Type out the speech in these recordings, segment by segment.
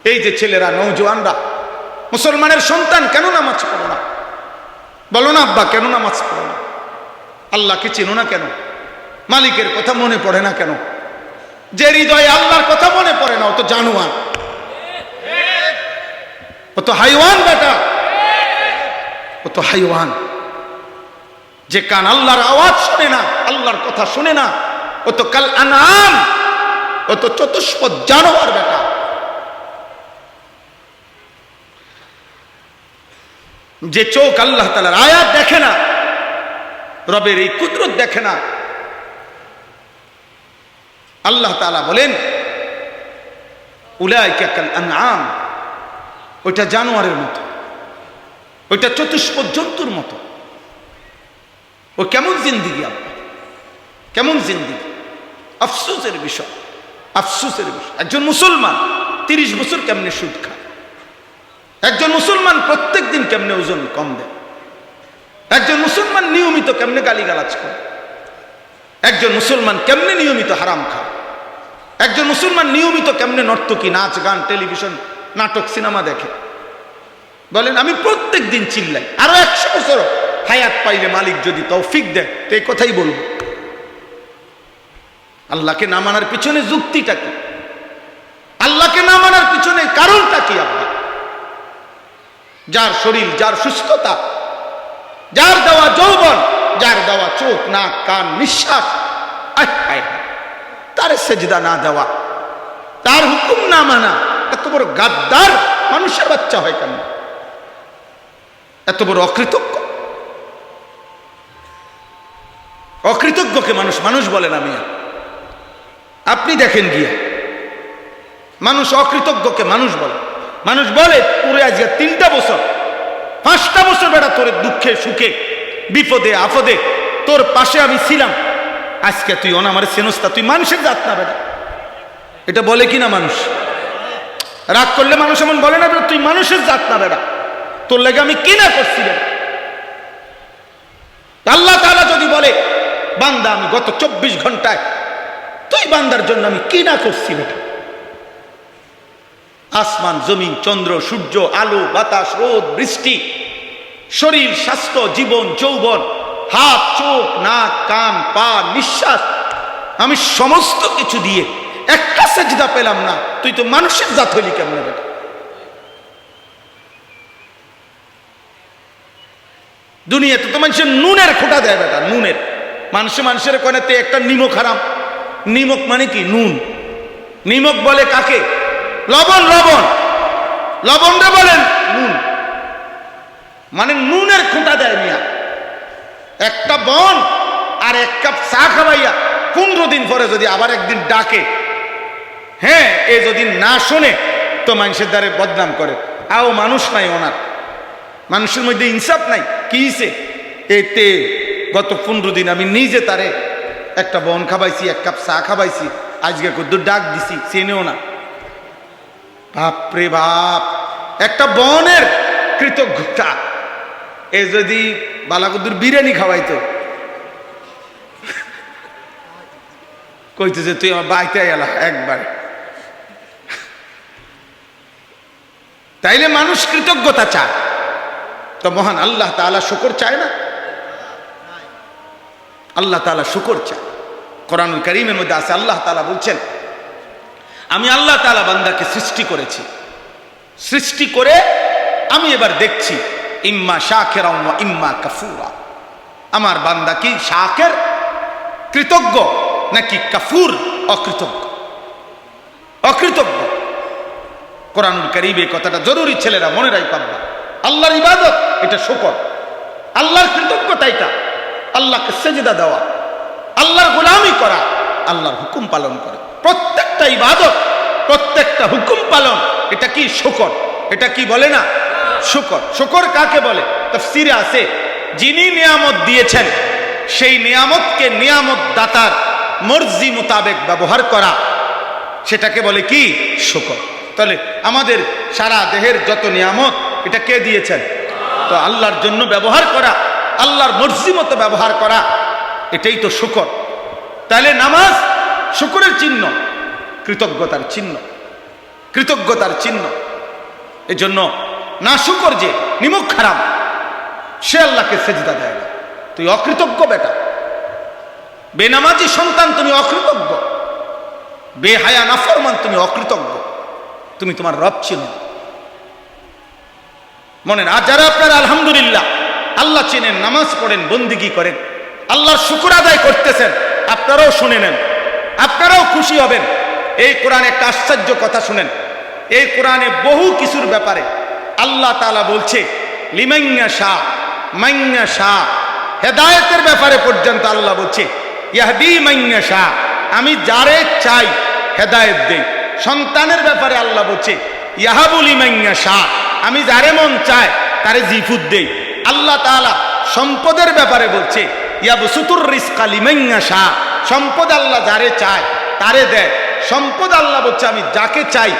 এই যে ছেলেরা, নওজোয়ানরা, মুসলমানের সন্তান, কেন নামাজ পড়ো না? বলো না আব্বা, কেন নামাজ পড়ো না? আল্লাহকে চেনো না কেন? মালিকের কথা মনে পড়ে না কেন? যে হৃদয়ে আল্লাহর কথা মনে পড়ে না, ও তো জানোয়ার, ও তো হাইওয়ান বেটা, ও তো হাইওয়ান। যে কান আল্লাহর আওয়াজ শুনে না, আল্লাহর কথা শুনে না, ও তো কাল আনাম, ও তো চতুষ্পদ জানোয়ার বেটা। যে চোখ আল্লাহ তাআলার আয়াত দেখে না, রবের এই কুদরত দেখে না, আল্লাহ তাআলা বলেন উলাইকা কাল আনআম, ওইটা জানোয়ারের মতো, ওইটা চতুষ্পদ জন্তুর মতো। ও কেমন জিন্দিগি আব্বা, কেমন জিন্দিগি! আফসোসের বিষয়, আফসোসের বিষয়। একজন মুসলমান 30 বছর কেমনে সুদ খায়, একজন মুসলমান প্রত্যেক দিন কেমনে ওজন কম দেয়, একজন মুসলমান নিয়মিত কেমনে গালিগালাজ করে, একজন মুসলমান কেমনে নিয়মিত হারাম খায়, একজন মুসলমান নিয়মিত কেমনে নর্তকী, নাচ গান, টেলিভিশন, নাটক, সিনেমা দেখে। বলেন আমি প্রত্যেক দিন চিল্লাই, আরো 100 বছর হায়াত পাইলে মালিক যদি তৌফিক দেয় তো এই কথাই বলবো। আল্লাহকে না মানার পিছনে যুক্তিটা কি? আল্লাহকে না মানার পিছনে কারণটা কি? আব্বা, যার শরীর, যার সুস্থতা, যার দেওয়া যৌবন, যার দেওয়া চোখ, নাক, কান, নিঃশ্বাস, তার সেজদা না দেওয়া, তার হুকুম না মানা, এত বড় গাদ্দার মানুষের বাচ্চা হয় কেন? এত বড় অকৃতজ্ঞ, অকৃতজ্ঞকে মানুষ মানুষ বলে না মিয়া। আপনি দেখেন গিয়া, মানুষ অকৃতজ্ঞকে মানুষ বলে। মানুষ বলে তোরে আজকে 3টা বছর 5টা বছর বেটা তোর দুঃখে সুখে বিপদে আপদে তোর পাশে আমি ছিলাম, আজকে তুই অনামারে সেনস্তা, তুই মানুষের জাত না বেটা। এটা বলে কিনা মানুষ? রাগ করলে মানুষ এমন বলে না বেটা, তুই মানুষের জাত না বেটা, তোর লাগে আমি কি না করছি বেটা। আল্লাহ তাআলা যদি বলে বান্দা আমি গত 24 ঘন্টায় তুই বান্দার জন্য আমি কি না করছি বেটা, আসমান, জমিন, চন্দ্র, সূর্য, আলো, বাতাস, রোদ, বৃষ্টি, শরীর, স্বাস্থ্য, জীবন, যৌবন, হাত, চোখ, নাক, কান, পা, নিঃশ্বাস, আমি সমস্ত কিছু দিয়ে একটা সেজদা পেলাম না, তুই তো মানুষের জাত হইলি কেমনে বেটা? দুনিয়াতে তো মানুষের নুনের খোঁটা দেয় বেটা, নুনের। মানুষের কোনেতে একটা নিমক হারাম। নিমক মানে কি? নুন। নিমক বলে কাকে? লবণ। লবণ, লবণটা বলেন নুন, মানে নুনের খোঁটা দেয় মিয়া। একটা বন আর 1 কাপ চা খাওয়াইয়া 15 দিন পরে যদি আবার একদিন ডাকে, হ্যাঁ, এ যদি না শোনে তো মানুষের দ্বারে বদনাম করে। আও মানুষ নাই ওনার, মানুষের মধ্যে ইনসাফ নাই। কি হইছে? এতে গত 15 দিন আমি নিজে তারে একটা বন খাবাইছি, 1 কাপ চা খাবাইছি, আজকে কত ডাক দিছি, চেনেও না। বাপরে বাপ, একটা বনের কৃতজ্ঞতা। এ যদি বালাকুদ্দুর বিরিয়ানি খাওয়াইতো, কইতেছে তুই আমার বাইতে এলা একবার। তাইলে মানুষ কৃতজ্ঞতা চায়, তো মহান আল্লাহ তাআলা শুকর চায় না? আল্লাহ তাআলা শুকর চায়। কোরআনুল কারীমের মধ্যে আছে, আল্লাহ তাআলা বলছেন আমি আল্লাহ তাআলা বান্দাকে সৃষ্টি করেছি, সৃষ্টি করে আমি এবার দেখছি ইম্মা শাকিরা ওয়া ইম্মা কাফুরা। আমার বান্দা কি শাকির কৃতজ্ঞ নাকি কাফুর অকৃতজ্ঞ? অকৃতজ্ঞ। কোরআনুল কারীমে কথাটা জরুরি, ছেলেরা মনে রাখবা। আল্লাহর ইবাদত এটা শুকর, আল্লাহর কৃতজ্ঞতা এটা আল্লাহকে সেজদা দেওয়া, আল্লাহর গোলামি করা, আল্লাহর হুকুম পালন করা। প্রত্যেকটা ইবাদত, প্রত্যেকটা হুকুম পালন, এটা কি? শুকর। এটা কি বলে না? শুকর। শুকর কাকে বলে? তাফসীরে আছে, যিনি নিয়ামত দিয়েছেন সেই নিয়ামতকে নিয়ামত দাতার মর্জি মোতাবেক ব্যবহার করা, সেটাকে বলে কি? শুকর। তাহলে আমাদের সারা দেহের যত নিয়ামত এটা কে দিয়েছেন? তো আল্লাহর জন্য ব্যবহার করা, আল্লাহর মর্জি মতো ব্যবহার করা, এটাই তো শুকর। তাহলে নামাজ শুকরের চিহ্ন, কৃতজ্ঞতার চিহ্ন। কৃতজ্ঞতার চিহ্ন। এজন্য নাশুকর যে নিমুখ হারাম, সে আল্লাহকে সেজদা দেয় না। তুই অকৃতজ্ঞ বেটা, বেনামাজি সন্তান তুমি অকৃতজ্ঞ, বেহায়া নাফরমান তুমি অকৃতজ্ঞ, তুমি তোমার রব চিনো মনে না। আর যারা আপনারা আলহামদুলিল্লাহ আল্লাহ চেনেন, নামাজ পড়েন, বন্দিগি করেন, আল্লাহর শুকর আদায় করতেছেন, আপনারাও শুনে নেন, আপনারাও খুশি হবেন। এই কোরআনে একটা আশ্চর্য কথা শুনেন। এই কোরআনে বহু কিছুর ব্যাপারে আল্লাহ তাআলা বলছে লিমাইয়া শাহ মাইয়া শাহ, হেদায়েতের ব্যাপারে পর্যন্ত আল্লাহ বলছে ইয়াহদি মাইয়া শাহ, আমি যারে চাই হেদায়েত দেই। সন্তানের ব্যাপারে আল্লাহ বলছে ইয়াহাবু লিমাইয়া শাহ, আমি যারে মন চায় তারে জিফুত দেই। আল্লাহ তাআলা সম্পদের ব্যাপারে বলছে ইয়াবসুতুর রিজকা লিমাইয়া শাহ, সম্পদ আল্লাহ যারে চায় তারে দেয়। সম্পদ আল্লাহ বলছে আমি যাকে চাই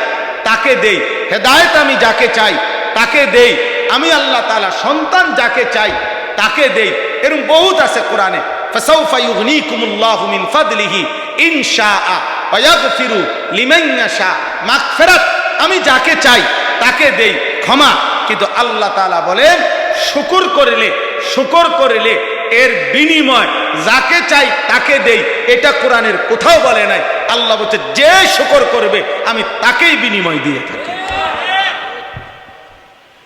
তাকে দেই, হেদায়েত আমি যাকে চাই তাকে দেই। আমি আল্লাহ তাআলা সন্তান যাকে চাই তাকে দেই। এরকম বহুত আছে কোরআনে। ফাসাউফা ইউগনিকুমুল্লাহু মিন ফাদলিহি ইন শাআ ওয়া ইয়াগফিরু লিমান ইয়াশা, মাগফিরাত আমি যাকে চাই তাকে দেই, ক্ষমা। কিন্তু আল্লাহ তাআলা বলেন শুকর করলে এর বিনিময় যাকে চাই তাকে দেই। এটা কোরআনের কোথাও বলে নাই। আল্লাহ বলছে যে শুকর করবে আমি তাকেই বিনিময় দিয়ে থাকি।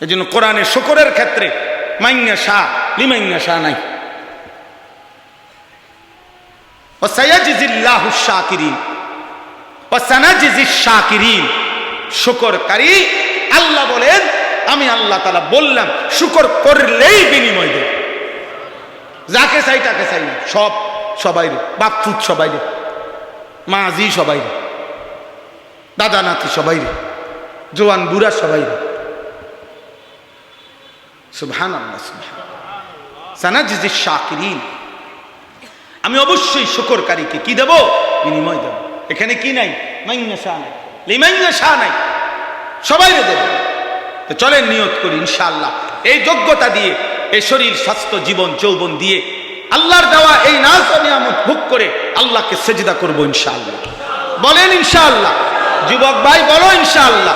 এই জন্য কোরআনে শুকরের ক্ষেত্রে মাইয়া শাহ লিমাইয়া শাহ নাই। ওয়াসায়াজিল্লাহু শাকিরিন ওয়াসানাজিজিশ শাকিরিন, শুকরকারী আল্লাহ বলেন আমি আল্লাহ তাআলা বললাম শুকর করলেই বিনিময় দেব। যাকে চাই তাকে চাই না, সবাই রে, বাপ ফুট সবাই রে, মাঝি সবাই রে, দাদা নাতি সবাই রে, জোয়ান বুড়া সবাই রে। সুবহানাল্লাহ, সুবহানাল্লাহ। সানাজিজিশ শাকিরিন, আমি অবশ্যই শুকরকারীকে কি দেব? বিনিময় দেব। এখানে কি নাই? মাইয়া শাহ নাই, লিমাইয়া শাহ নাই, সবাই রে দেব। তো চলেন নিয়ত করি ইনশাআল্লাহ এই যোগ্যতা দিয়ে, এই শরীর স্বাস্থ্য জীবন যৌবন দিয়ে আল্লাহর দেওয়া এই নাজ ও নিয়ামত ভোগ করে আল্লাহকে সেজদা করব ইনশাআল্লাহ। বলেন ইনশাআল্লাহ। যুবক ভাই বলো ইনশাআল্লাহ।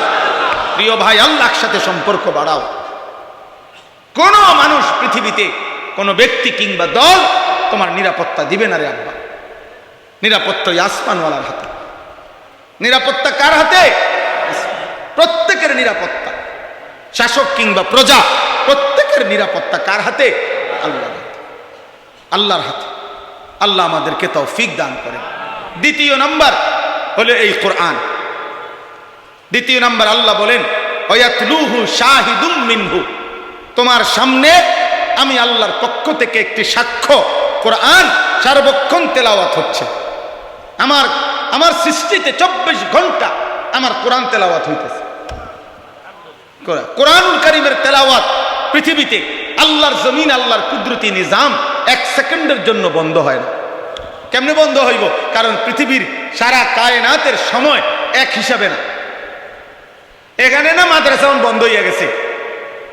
প্রিয় ভাই, আল্লাহর সাথে সম্পর্ক বাড়াও। কোন মানুষ পৃথিবীতে, কোন ব্যক্তি কিংবা দল তোমার নিরাপত্তা দিবে না রে আব্বা। নিরাপত্তা আসমানওয়ালার হাতে। নিরাপত্তা কার হাতে? প্রত্যেকের নিরাপত্তা, শাসক কিংবা প্রজা প্রত্যেকের নিরাপত্তা কার হাতে? আল্লাহর হাতে, আল্লাহর হাতে। আল্লাহ আমাদেরকে তৌফিক দান করেন। দ্বিতীয় নাম্বার হলো এই কোরআন। দ্বিতীয় নাম্বার আল্লাহ বলেন ওয়ায়াতলুহু শাহিদুম মিনহু, তোমার সামনে আমি আল্লাহর পক্ষ থেকে একটি সাক্ষ্য কোরআন সার্বক্ষণ তেলাওয়াত হচ্ছে। আমার সৃষ্টিতে 24 ঘন্টা আমার কোরআন তেলাওয়াত হইতেছে। কোরআনুল কারীমের তেলাওয়াত পৃথিবীতে আল্লাহর জমিন, আল্লাহর কুদরতি নিজাম 1 সেকেন্ডের জন্য বন্ধ হয় না। কেমনে বন্ধ হইব? কারণ পৃথিবীর সারা কায়নাতের সময় এক হিসাবে না। এখানে না মাদ্রাসা বন্ধ হইয়া গেছে,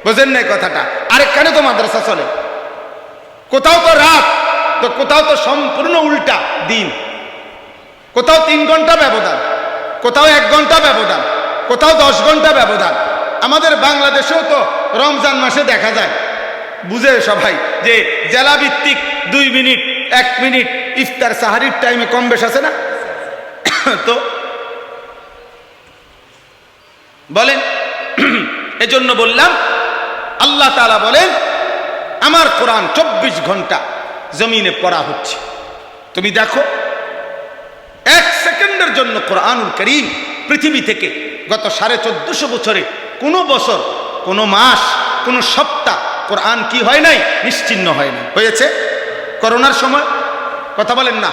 বুঝেন নাই কথাটা? আরেকখানে তো মাদ্রাসা চলে। কোথাও তো রাত, তো কোথাও তো সম্পূর্ণ উল্টা দিন। কোথাও 3 ঘন্টা ব্যবধান, কোথাও 1 ঘন্টা ব্যবধান, কোথাও 10 ঘন্টা ব্যবধান। আমাদের বাংলাদেশেও তো রমজান মাসে দেখা যায়, বুঝে সবাই, যে জেলা ভিত্তিক 2 মিনিট 1 মিনিট ইফতার সাহারির টাইমে কম বেশ আছে না? তো বলেন, এজন্য বললাম আল্লাহ তাআলা বলেন আমার কোরআন 24 ঘন্টা জমিনে পড়া হচ্ছে। তুমি দেখো 1 সেকেন্ডের জন্য কোরআনুল কারীম পৃথিবী থেকে গত 1450 বছরে কোনো বছর, কোনো মাস, কোনো সপ্তাহ কোরআন কি হয় নাই? নিশ্চিহ্ন হয় নাই। হয়েছে? করোনার সময় কথা বলেন না,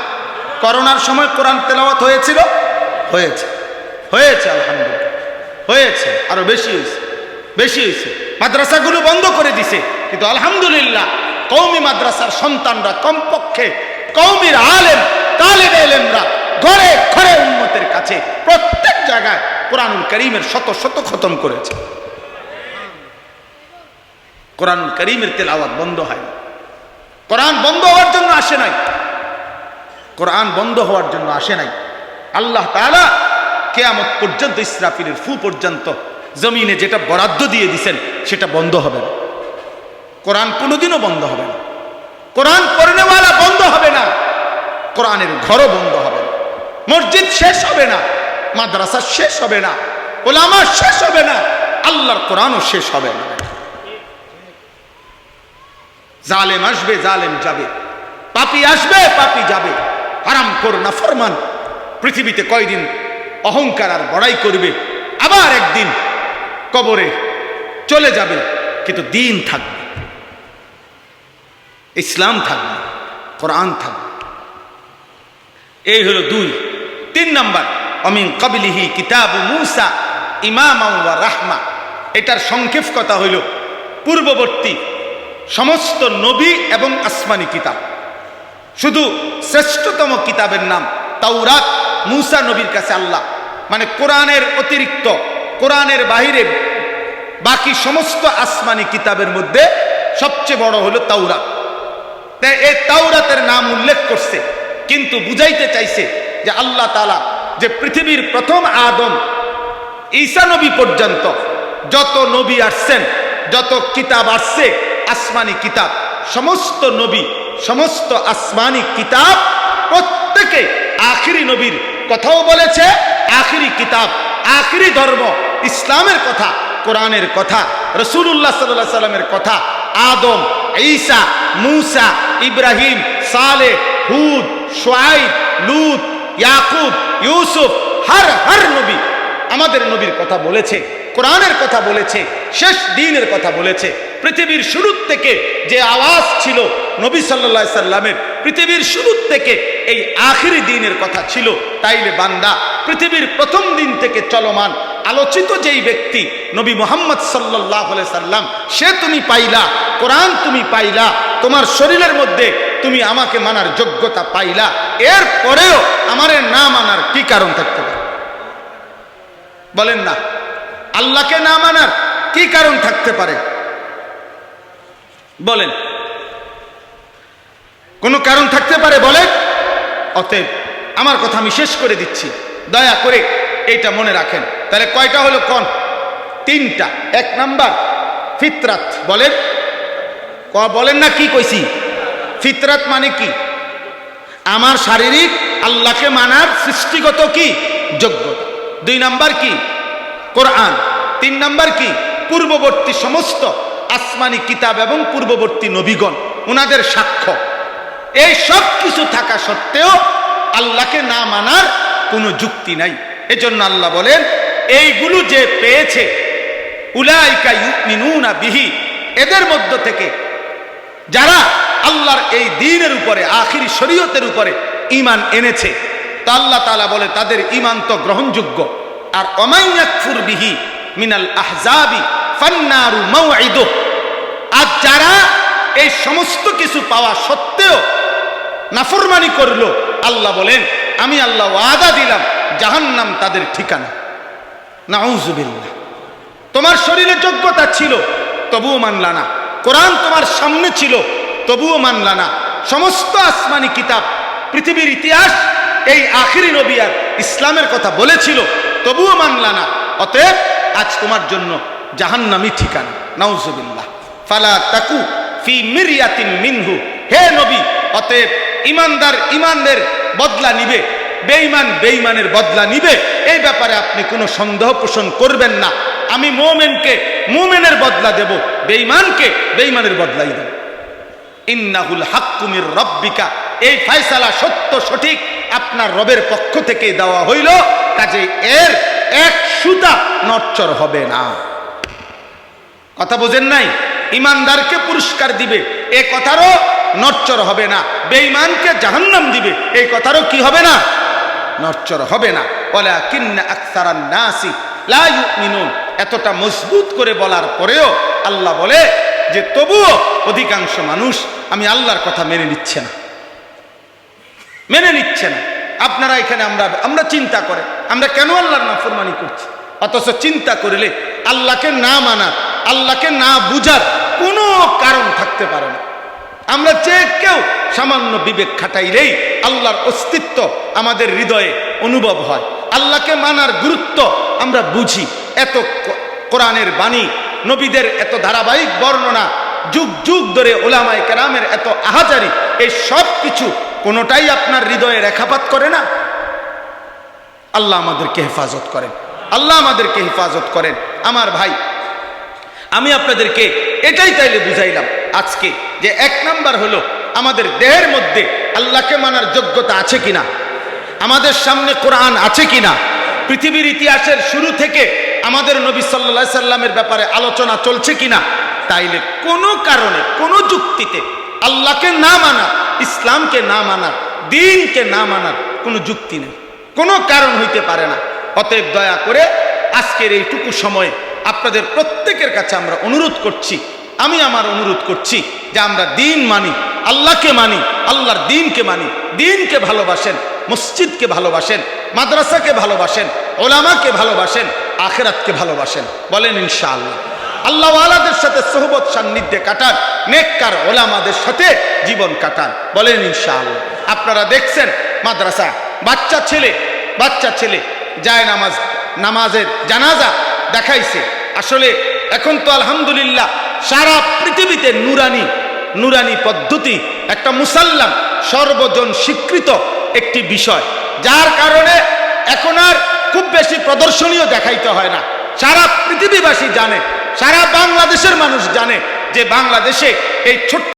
করোনার সময় কোরআন তেলাওয়াত হয়েছিল? হয়েছে, হয়েছে, আলহামদুলিল্লাহ হয়েছে। আরো বেশি হয়েছে, বেশি হয়েছে। মাদ্রাসাগুলো বন্ধ করে দিছে, কিন্তু আলহামদুলিল্লাহ কওমি মাদ্রাসার সন্তানরা, কমপক্ষে কওমির আলেম তালেবে ইলমরা ঘরে ঘরে উম্মতের কাছে প্রত্যেক জায়গায় কোরআনুল কারীমের শত শত খতম করেছে। কোরআনুল কারীমের তেলাওয়াত বন্ধ হয় না। কোরআন বন্ধ হওয়ার জন্য আসে নাই, কোরআন বন্ধ হওয়ার জন্য আসে নাই। আল্লাহ তাআলা কিয়ামত পর্যন্ত, ইসরাফিলের ফু পর্যন্ত জমিনে যেটা বরাদ্দ দিয়ে দিছেন সেটা বন্ধ হবে না। কোরআন কোনোদিনও বন্ধ হবে না, কোরআন পড়নেওয়ালা বন্ধ হবে না, কোরআনের ঘরও বন্ধ হবে না, মসজিদ শেষ হবে না, মাদ্রাসা শেষ হবে না, ওলামা শেষ হবে না, আল্লাহর কোরআনও শেষ হবে না। জালেম আসবে, জালেম যাবে, পাপী আসবে, পাপী যাবে, হারামখোর নাফরমান পৃথিবীতে কয়দিন অহংকার আর বড়াই করবে, আবার একদিন কবরে চলে যাবে, কিন্তু দিন থাকবে, ইসলাম থাকবে, কোরআন থাকবে। এই হলো 2। 3 নাম্বার, অমিন কাবলিহি কিতাবু মূসা ইমামান ওয়া রাহমা। এটার সংক্ষেপ কথা হইল পূর্ববর্তী সমস্ত নবী এবং আসমানি কিতাব, শুধু শ্রেষ্ঠতম কিতাবের নাম তাওরাত মূসা নবীর কাছে আল্লাহ, মানে কোরআনের অতিরিক্ত, কোরআনের বাহিরে বাকি সমস্ত আসমানি কিতাবের মধ্যে সবচেয়ে বড় হলো তাওরাত। তাই এই তাওরাতের নাম উল্লেখ করছে, কিন্তু বুঝাইতে চাইছে যে আল্লাহ তাআলা যে পৃথিবীর প্রথম আদম ঈসা নবী পর্যন্ত যত নবী আসছেন, যত কিতাব আসছে, আসমানি কিতাব, সমস্ত নবী, সমস্ত আসমানি কিতাব প্রত্যেকে আখিরি নবীর কথাও বলেছে, আখিরি কিতাব, আখিরি ধর্ম ইসলামের কথা, কোরআনের কথা, রাসূলুল্লাহ সাল্লাল্লাহু আলাইহি সাল্লামের কথা, আদম, ঈসা, মূসা, ইব্রাহিম, সালেহ, হুদ, শুআয়ব, লূত, ইয়াকুব, ইউসুফ, হর নবী আমাদের নবীর কথা বলেছে, কোরআনের কথা বলেছে, শেষ দিনের কথা বলেছে। পৃথিবীর শুরু থেকে যে আওয়াজ ছিল নবী সাল্লাল্লাহু আলাইহি সাল্লামের, পৃথিবীর শুরু থেকে এই আখিরি দিনের কথা ছিল। তাইলে বান্দা পৃথিবীর প্রথম দিন থেকে চলমান আলোচিত যেই ব্যক্তি নবী মুহাম্মদ সাল্লাল্লাহু আলাইহি সাল্লাম, সে তুমি পাইলা, কোরআন তুমি পাইলা, তোমার শরীরের মধ্যে তুমি আমাকে মানার যোগ্যতা পাইলা, এর পরেও আমারে না মানার কি কারণ থাকতে পারে? বলেন না, আল্লাহকে না মানার কি কারণ থাকতে পারে? বলেন, কোন কারণ থাকতে পারে? বলেন। অতএব আমার কথা আমি শেষ করে দিচ্ছি, দয়া করে এইটা মনে রাখেন। তাহলে কয়টা হলো? কোন? 3টা। 1 নাম্বার ফিতরাত। বলেন, বলেন না, কি কইছি? ফিতরাত মানে কি? আমার শারীরিক আল্লাহকে মানার সৃষ্টিগত কি যোগ্যতা। 2 নাম্বার কি? কোরআন। 3 নাম্বার কি? পূর্ববর্তী সমস্ত আসমানি কিতাব এবং পূর্ববর্তী নবীগণ, ওনাদের সাক্ষ্য। এই সব কিছু থাকা সত্ত্বেও আল্লাহকে না মানার কোনো যুক্তি নাই। এজন্য আল্লাহ বলেন, এইগুলো যে পেয়েছে, উলাইকা ইউমিনুনা বিহি, এদের মধ্য থেকে যারা আল্লাহর এই দ্বীনের উপরে, আখিরি শরীয়তের উপরে ঈমান এনেছে, তা আল্লাহ তাআলা বলে তাদের ঈমান তো গ্রহণযোগ্য। আর ওমান ইয়াকফুর বিহি মিনাল আহজাবি ফান্নারু মাউঈদুহ, আর যারা এই সমস্ত কিছু পাওয়া সত্ত্বেও নাফরমানি করলো, আল্লাহ বলেন আমি আল্লাহ ওয়াদা দিলাম জাহান্নাম তাদের ঠিকানা। নাউযুবিল্লাহ। তোমার শরীরে যোগ্যতা ছিল, তবুও মানলা না। কোরআন তোমার সামনে ছিল, তবুও মানলা না। সমস্ত আসমানি কিতাব, পৃথিবীর ইতিহাস এই আখিরি নবী আর ইসলামের কথা বলেছিল, তবুও মানলা না। অতএব আজ তোমার জন্য জাহান্নামী ঠিকানা। নাউযুবিল্লাহ। ফালা তাকু ফি মিরয়াতিন মিনহু, হে নবী, অতএব ইমানদার ইমানদের বদলা নিবে, বেঈমান বেঈমানের বদলা নিবে, এই ব্যাপারে আপনি কোনো সন্দেহ পোষণ করবেন না। আমি মুমিনকে মুমিনের বদলা দেব, বেঈমানকে বেঈমানের বদলাই দেব। ইন্নাহুল হাক্কু মির রাব্বিকা, এই ফয়সালা সত্য সঠিক আপনার রবের পক্ষ থেকে দেওয়া হইল, কাজে এর এক সুতা নড়চড় হবে না। কথা বোঝেন নাই? ইমানদারকে পুরস্কার দিবে, এ কথারও নড়চড় হবে না। বেঈমানকে জাহান্নাম দিবে, এই কথারও কি হবে না? নড়চড় হবে না। ওয়ালাকিন্না আকসারান নাসি লা ইউমিনুন, এতটা মজবুত করে বলার পরেও আল্লাহ বলে যে তবুও অধিকাংশ মানুষ আমি আল্লাহর কথা মেনে নিচ্ছে না, মেনে নিচ্ছে না। আপনারা এখানে আমরা চিন্তা করে আমরা কেন আল্লাহর নাফরমানি করছি, অথচ চিন্তা করলে আল্লাহকে না মানার, আল্লাহকে না বুঝার কোনো কারণ থাকতে পারে না। আমরা যে কেউ সামান্য বিবেক খাটাইলেই আল্লাহর অস্তিত্ব আমাদের হৃদয়ে অনুভব হয়। আল্লাহকে মানার গুরুত্ব আমরা বুঝি। এত কোরআনের বাণী, নবীদের এত ধারাবাহিক বর্ণনা, যুগ যুগ ধরে ওলামায়ে কেরামের এত আহাজারি, এই সব কিছু কোনোটাই আপনার হৃদয়ে রেখাপাত করে না। আল্লাহ আমাদেরকে হেফাজত করেন, আল্লাহ আমাদেরকে হেফাজত করেন। আমার ভাই, আমি আপনাদেরকে এটাই তাইলে বুঝাইলাম আজকে, যে এক নাম্বার হলো আমাদের দেহের মধ্যে আল্লাহকে মানার যোগ্যতা আছে কিনা, আমাদের সামনে কোরআন আছে কিনা, পৃথিবীর ইতিহাসের শুরু থেকে আমাদের নবী সাল্লাল্লাহু আলাইহি সাল্লামের ব্যাপারে আলোচনা চলছে কিনা। তাইলে কোনো কারণে, কোনো যুক্তিতে আল্লাহকে না মানার, ইসলামকে না মানার, দ্বীনকে না মানার কোনো যুক্তি নেই, কোনো কারণ হইতে পারে না। অতএব দয়া করে আজকের এইটুকু সময়ে আপনাদের প্রত্যেকের কাছে আমরা অনুরোধ করছি, আমি আমার অনুরোধ করছি যে আমরা দ্বীন মানি, আল্লাহকে মানি, আল্লাহর দ্বীনকে মানি, দ্বীনকে ভালোবাসেন, মসজিদকে ভালোবাসেন, মাদ্রাসাকে ভালোবাসেন, ওলামাকে ভালোবাসেন, আখিরাতকে ভালোবাসেন। বলেন ইনশাআল্লাহ। আল্লাহওয়ালাদের সাথে সোহবত সান্নিধ্যে কাটান, নেককার ওলামাদের সাথে জীবন কাটান। বলেন ইনশাআল্লাহ। আপনারা দেখছেন মাদ্রাসা, বাচ্চা ছেলে যায় নামাজের জানাজা দেখাইছে। আসলে এখন তো আলহামদুলিল্লাহ সারা পৃথিবীতে নুরানি পদ্ধতি একটা মুসাল্লাম, সর্বজন স্বীকৃত একটি বিষয়, যার কারণে এখন আর খুব বেশি প্রদর্শনীয় দেখাইতে হয় না। সারা পৃথিবীবাসী জানে, সারা বাংলাদেশের মানুষ জানে যে বাংলাদেশে এই ছোট্ট